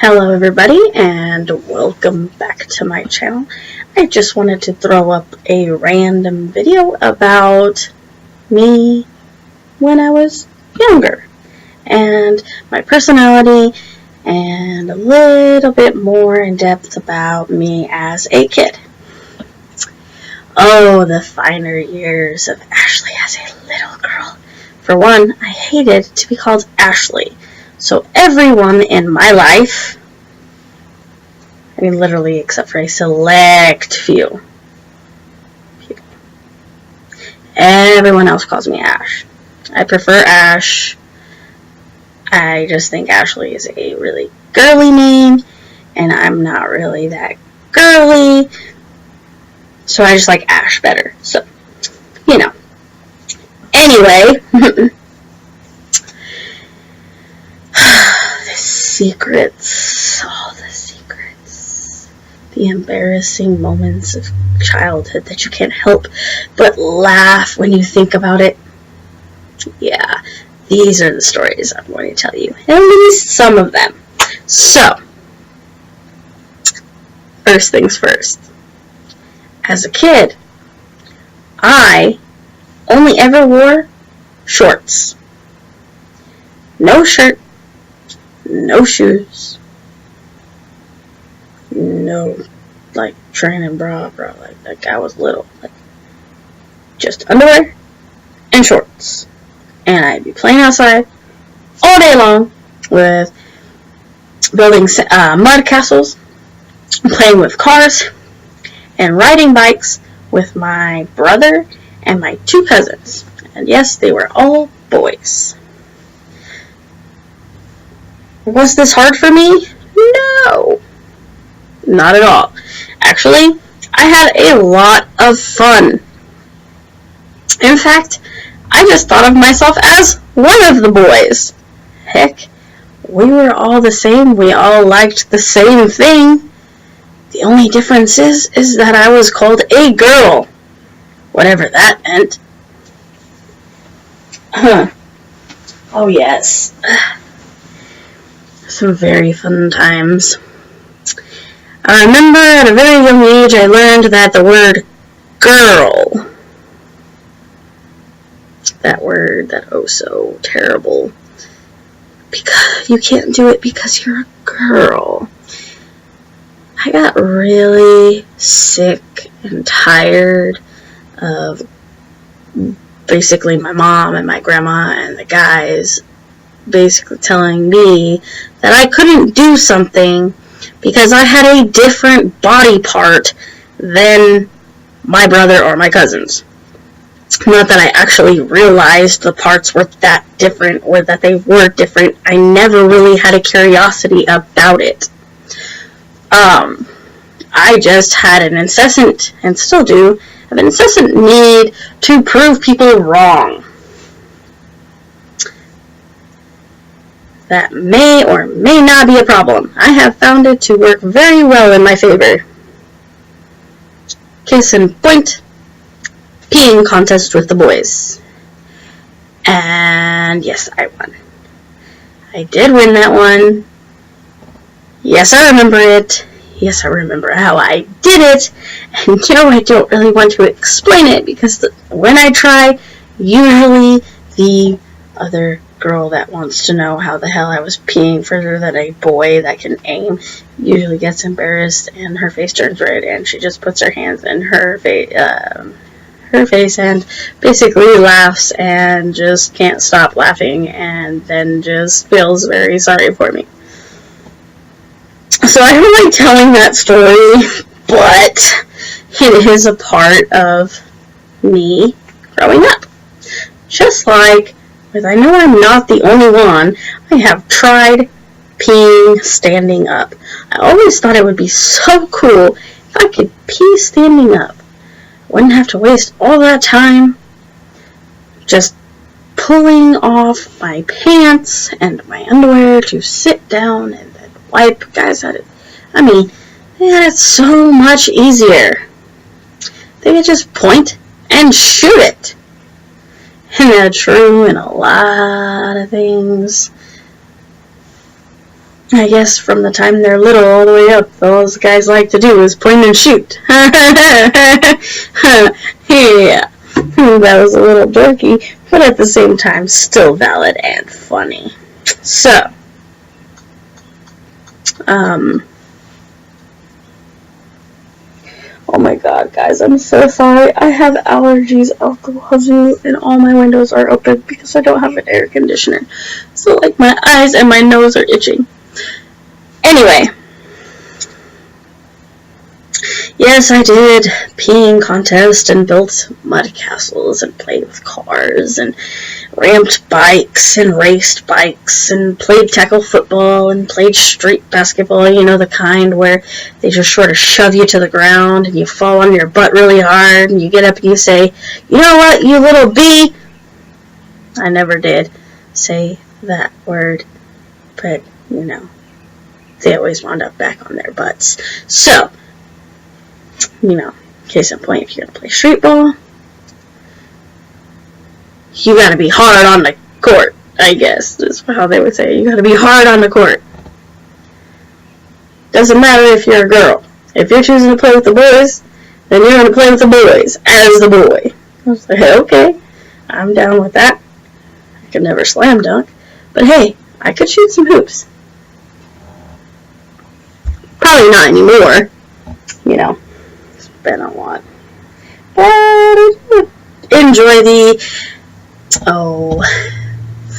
Hello everybody and welcome back to my channel. I just wanted to throw up a random video about me when I was younger and my personality and a little bit more in depth about me as a kid. Oh, the finer years of Ashley as a little girl. For one, I hated to be called Ashley. So everyone in my life, I mean literally except for a select few people, everyone else calls me Ash. I prefer Ash. I just think Ashley is a really girly name, and I'm not really that girly, so I just like Ash better. So, you know. Anyway, secrets, all the secrets, the embarrassing moments of childhood that you can't help but laugh when you think about it. Yeah, these are the stories I'm going to tell you, at least some of them. So, first things first. As a kid, I only ever wore shorts. No shirt. No shoes, no, training bra, like I was little, just underwear and shorts, and I'd be playing outside all day long with building mud castles, playing with cars, and riding bikes with my brother and my two cousins, and yes, they were all boys. Was this hard for me? No, not at all. Actually, I had a lot of fun. In fact, I just thought of myself as one of the boys. Heck, we were all the same. We all liked the same thing. The only difference is that I was called a girl, whatever that meant. Oh yes. Some very fun times. I remember at a very young age I learned that the word girl, that word, that oh so terrible, because you can't do it because you're a girl. I got really sick and tired of basically my mom and my grandma and the guys basically telling me that I couldn't do something because I had a different body part than my brother or my cousins. Not that I actually realized the parts were that different or that they were different. I never really had a curiosity about it. I just had an incessant, and still do, have an incessant need to prove people wrong. That may or may not be a problem. I have found it to work very well in my favor. Case in point, peeing contest with the boys. And yes, I won. I did win that one. Yes, I remember it. Yes, I remember how I did it. And no, I don't really want to explain it because when I try, usually the other girl that wants to know how the hell I was peeing further than a boy that can aim usually gets embarrassed and her face turns red and she just puts her hands in her face and basically laughs and just can't stop laughing and then just feels very sorry for me. So I don't like telling that story, but it is a part of me growing up. Just like, because I know I'm not the only one, I have tried peeing standing up. I always thought it would be so cool if I could pee standing up. I wouldn't have to waste all that time just pulling off my pants and my underwear to sit down and then wipe. Guys had it, they had it so much easier. They could just point and shoot it. And that's true in a lot of things. I guess from the time they're little all the way up, all those guys like to do is point and shoot. Yeah. That was a little dorky, but at the same time, still valid and funny. So, oh my god, guys, I'm so sorry. I have allergies out the wazoo, and all my windows are open because I don't have an air conditioner. So, like, my eyes and my nose are itching. Anyway, yes, I did peeing contest and built mud castles and played with cars and ramped bikes and raced bikes and played tackle football and played street basketball, you know, the kind where they just sort of shove you to the ground and you fall on your butt really hard and you get up and you say, you know what, you little bee? I never did say that word, but, you know, they always wound up back on their butts. So, you know, case in point, if you're going to play street ball, you got to be hard on the court, I guess. That's how they would say it. You got to be hard on the court. Doesn't matter if you're a girl. If you're choosing to play with the boys, then you're going to play with the boys as the boy. I was like, hey, okay, I'm down with that. I could never slam dunk, but hey, I could shoot some hoops. Probably not anymore. You know, it's been a lot. But I enjoy the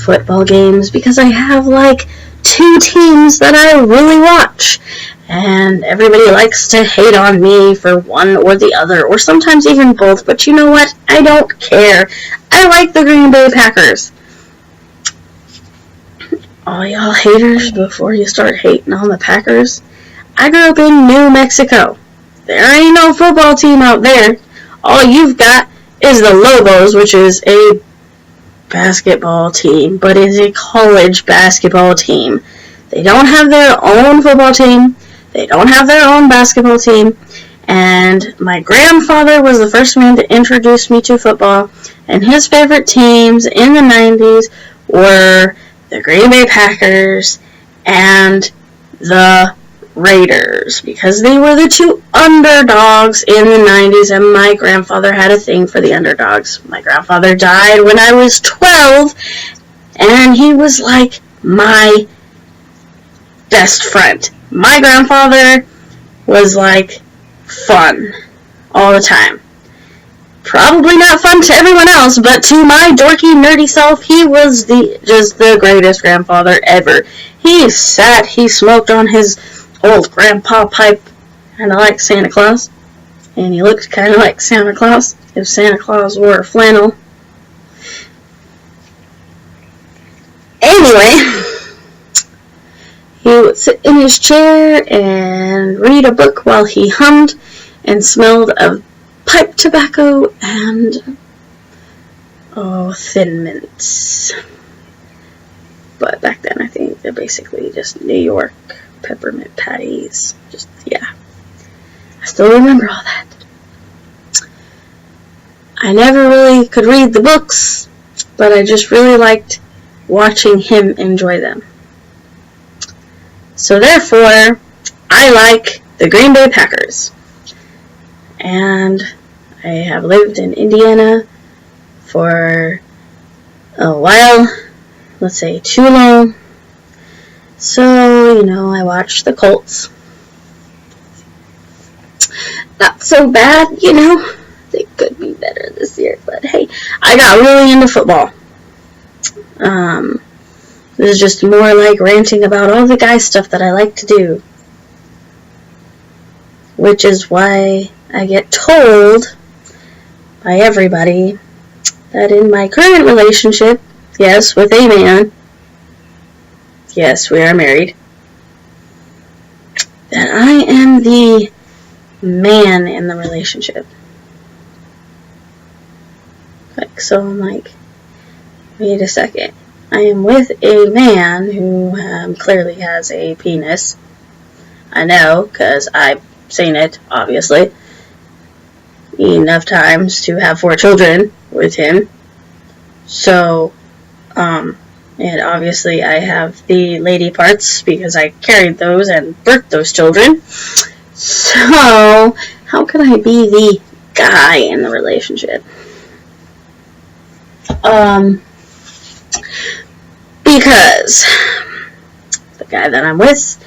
football games because I have like 2 teams that I really watch. And everybody likes to hate on me for one or the other, or sometimes even both. But you know what? I don't care. I like the Green Bay Packers. All y'all haters, before you start hating on the Packers, I grew up in New Mexico. There ain't no football team out there. All you've got is the Lobos, which is a basketball team, but is a college basketball team. They don't have their own football team. They don't have their own basketball team. And my grandfather was the first man to introduce me to football, and his favorite teams in the 90s were the Green Bay Packers and the Raiders, because they were the 2 underdogs in the 90s, and my grandfather had a thing for the underdogs. My grandfather died when I was 12, and he was like my best friend. My grandfather was like fun all the time. Probably not fun to everyone else, but to my dorky, nerdy self, he was just the greatest grandfather ever. He smoked on his old grandpa pipe, kind of like Santa Claus, and he looked kind of like Santa Claus if Santa Claus wore a flannel. Anyway, he would sit in his chair and read a book while he hummed and smelled of pipe tobacco and Thin Mints. But back then I think they're basically just New York peppermint patties. Just, yeah. I still remember all that. I never really could read the books, but I just really liked watching him enjoy them. So therefore, I like the Green Bay Packers. And I have lived in Indiana for a while. Let's say too long. So, you know, I watched the Colts. Not so bad, you know. They could be better this year, but hey, I got really into football. This is just more like ranting about all the guy stuff that I like to do. Which is why I get told by everybody that in my current relationship, yes, with a man, yes, we are married, that I am the man in the relationship. So I'm like, wait a second. I am with a man who clearly has a penis. I know, because I've seen it, obviously, enough times to have 4 children with him. So, And obviously I have the lady parts because I carried those and birthed those children. So, how could I be the guy in the relationship? Because the guy that I'm with,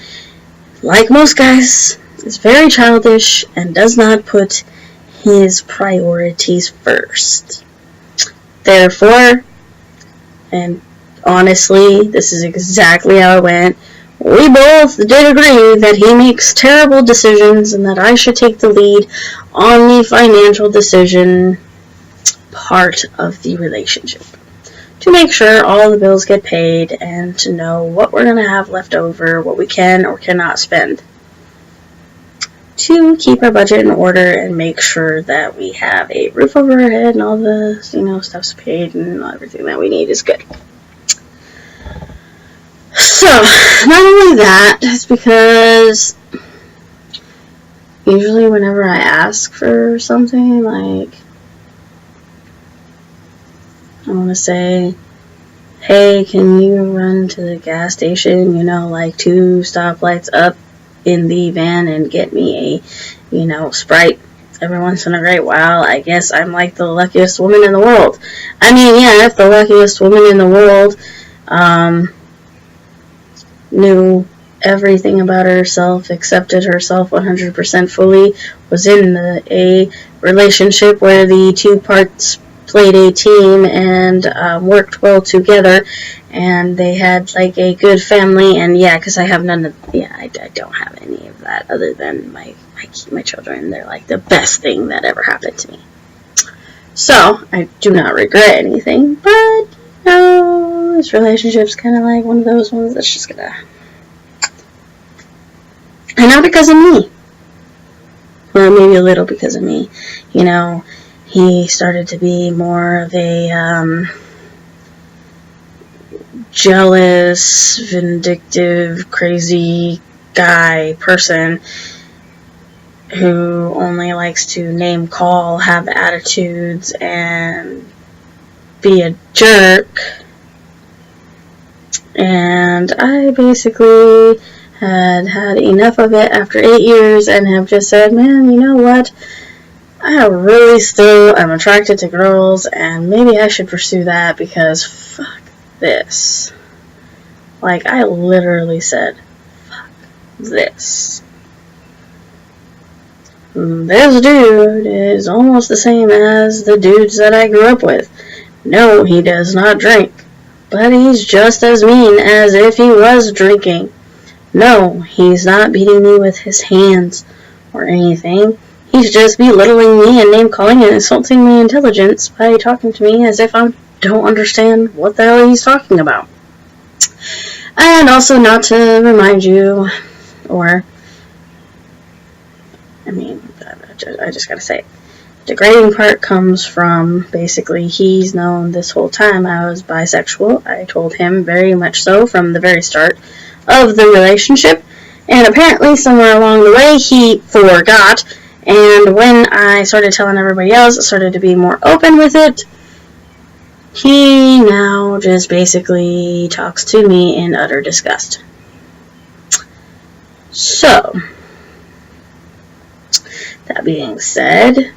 like most guys, is very childish and does not put his priorities first. Therefore, and honestly, this is exactly how it went, we both did agree that he makes terrible decisions and that I should take the lead on the financial decision part of the relationship, to make sure all the bills get paid and to know what we're going to have left over, what we can or cannot spend, to keep our budget in order and make sure that we have a roof over our head and all the, stuff's paid and everything that we need is good. So, not only that, it's because usually whenever I ask for something, like, I want to say, hey, can you run to the gas station, like 2 stoplights up in the van and get me a, Sprite every once in a great while, I guess I'm like the luckiest woman in the world. I mean, yeah, if the luckiest woman in the world, knew everything about herself, accepted herself 100% fully, was in a relationship where the 2 parts played a team and worked well together, and they had like a good family, and because I have I don't have any of that other than I keep my children. They're like the best thing that ever happened to me. So I do not regret anything, but this relationship's kind of like one of those ones that's just gonna, and not because of me, or maybe a little because of me, he started to be more of a jealous, vindictive, crazy person who only likes to name call, have attitudes, and be a jerk. And I basically had enough of it after 8 years and have just said, man, you know what? I really still am attracted to girls, and maybe I should pursue that because fuck this. Like, I literally said, fuck this. This dude is almost the same as the dudes that I grew up with. No, he does not drink, but he's just as mean as if he was drinking. No, he's not beating me with his hands or anything. He's just belittling me and name-calling and insulting my intelligence by talking to me as if I don't understand what the hell he's talking about. And also, not to remind you, or, I just gotta say, the degrading part comes from, basically, he's known this whole time I was bisexual. I told him very much so from the very start of the relationship, and apparently somewhere along the way he forgot, and when I started telling everybody else, I started to be more open with it. He now just basically talks to me in utter disgust. So, that being said,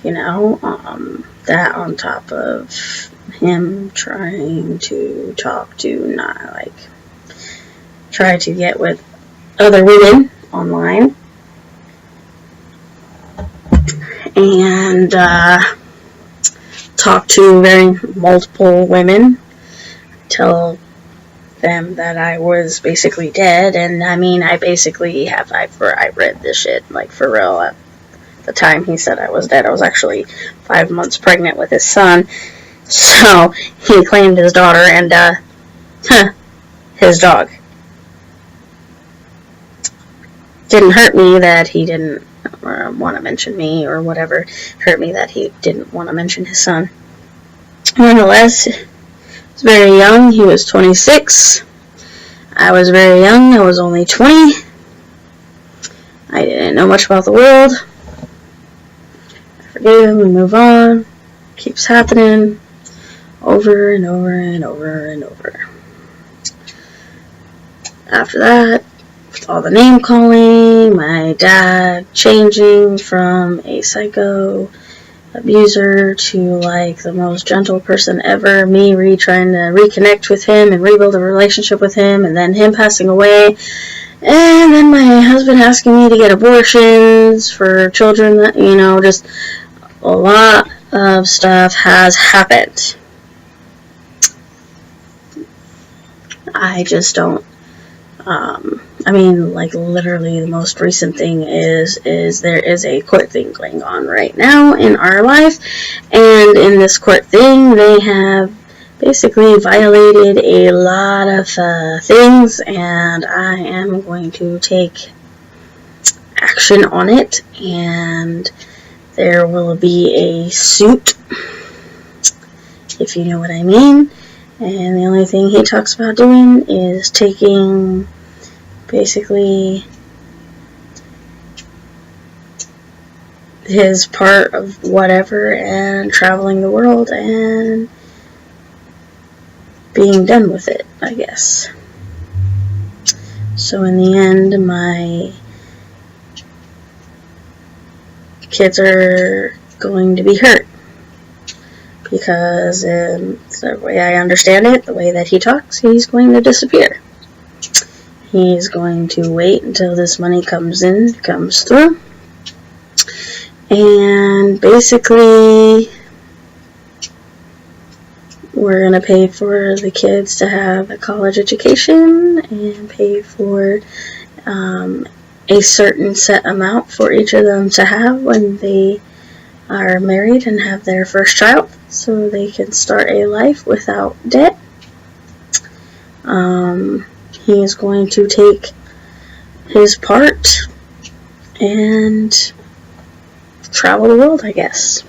that on top of him trying to try to get with other women online, and talk to multiple women, tell them that I was basically dead, and I read this shit, like, for real. At the time he said I was dead, I was actually 5 months pregnant with his son, so he claimed his daughter and, his dog. Didn't hurt me that he didn't want to mention me or whatever. Hurt me that he didn't want to mention his son. Nonetheless, he was very young. He was 26. I was very young. I was only 20. I didn't know much about the world. I forgive him. We move on. Keeps happening. over and over and over and over. After that, with all the name calling, my dad changing from a psycho abuser to like the most gentle person ever, me trying to reconnect with him and rebuild a relationship with him, and then him passing away, and then my husband asking me to get abortions for children, that, you know, just a lot of stuff has happened. I just don't, I mean, like, literally the most recent thing is there is a court thing going on right now in our life, and in this court thing, they have basically violated a lot of things, and I am going to take action on it, and there will be a suit, if you know what I mean. And the only thing he talks about doing is taking basically his part of whatever and traveling the world and being done with it, I guess. So in the end, my kids are going to be hurt. Because the way I understand it, the way that he talks, he's going to disappear. He's going to wait until this money comes through. And basically, we're going to pay for the kids to have a college education and pay for a certain set amount for each of them to have when they are married and have their first child, so they can start a life without debt. He is going to take his part and travel the world, I guess,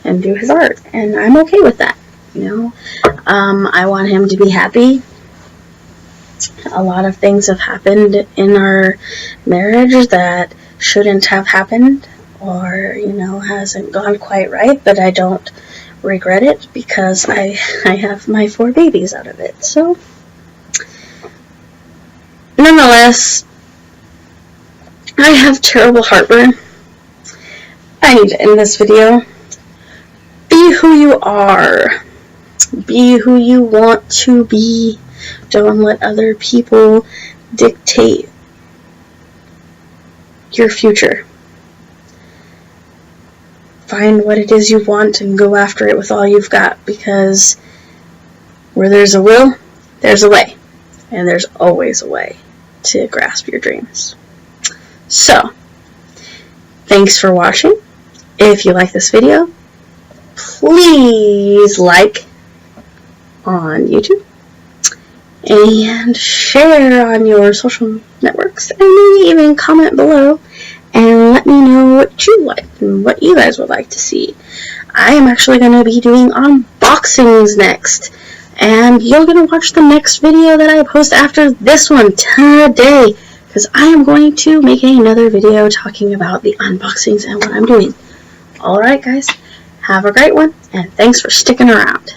and do his art, and I'm okay with that, you know. I want him to be happy. A lot of things have happened in our marriage that shouldn't have happened, or, you know, hasn't gone quite right, but I don't regret it because I have my 4 babies out of it. So, nonetheless, I have terrible heartburn. I need to end this video. Be who you are. Be who you want to be. Don't let other people dictate your future. Find what it is you want and go after it with all you've got, because where there's a will, there's a way. And there's always a way to grasp your dreams. So, thanks for watching. If you like this video, please like on YouTube and share on your social networks, and maybe even comment below and let me know what you like and what you guys would like to see. I am actually going to be doing unboxings next, and you're going to watch the next video that I post after this one today, because I am going to make another video talking about the unboxings and what I'm doing. Alright guys, have a great one, and thanks for sticking around.